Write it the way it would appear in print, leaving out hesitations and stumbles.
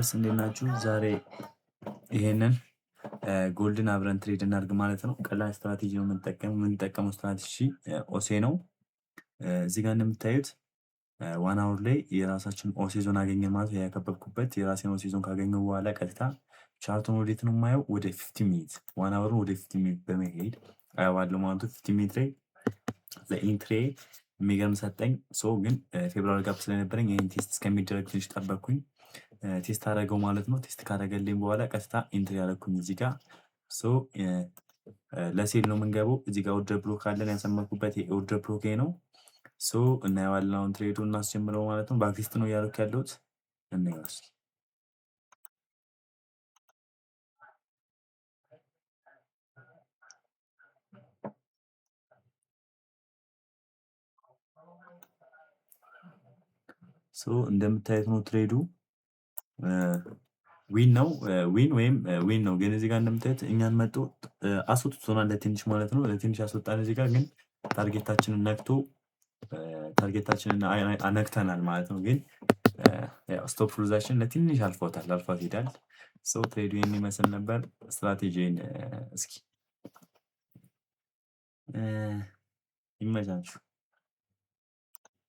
እንዴት ናችሁ? ዛሬ ይሄንን ጎልድን አብረን ትሬድ እናድርግ ማለት ነው። ቀላል ስትራቴጂ ነው የምንጠቀመው ስትራቴጂ ኦሴ ነው። እዚህ ጋር እንደምታዩት ዋን አወር ላይ የራሳችን ኦሴ ዞን አገኘ ማለት ነው። ያከበብኩበት የራሴን ኦሴ ዞን ካገኘው በኋላ ቀጥታ ቻርቱን ወዴት ነው የማየው? ወደ 50 ሚኒት ዋን አወሩን ወደ 50 ሚኒት በመሄድ አየዋለሁ ማለት ነው። 50 ሚኒት ላይ ለኢንትሬ የሚገርም ሰጠኝ። ግን ፌብሩዋሪ ጋፕ ስለነበረኝ ይህን ቴስት እስከሚደረግ ትንሽ ጠበቅኩኝ። ቴስት አደረገው ማለት ነው። ቴስት ካደረገልኝ በኋላ ቀጥታ ኢንትሪ ያደረኩኝ እዚህ ጋር ለሴል ነው የምንገባው። እዚህ ጋር ኦርደር ብሎክ አለን ያሰመርኩበት የኦርደር ብሎክ ነው። እናየዋለን። አሁን ትሬዱ እናስጀምረው ማለት ነው። ባክቴስት ነው እያደረኩ ያለሁት እናየዋል። እንደምታዩት ነው ትሬዱ ዊን ነው ዊን ነው። ግን እዚህ ጋር እንደምታዩት እኛን መጥቶ አስወጥቶናል ለትንሽ ማለት ነው። ለትንሽ አስወጣን። እዚህ ጋር ግን ታርጌታችንን አነክተናል ማለት ነው። ግን ስቶፕ ሉዛችን ለትንሽ አልፏት ሄዳል። ትሬዱ የሚመስል ነበር። ስትራቴጂን እስኪ ይመቻችሁ።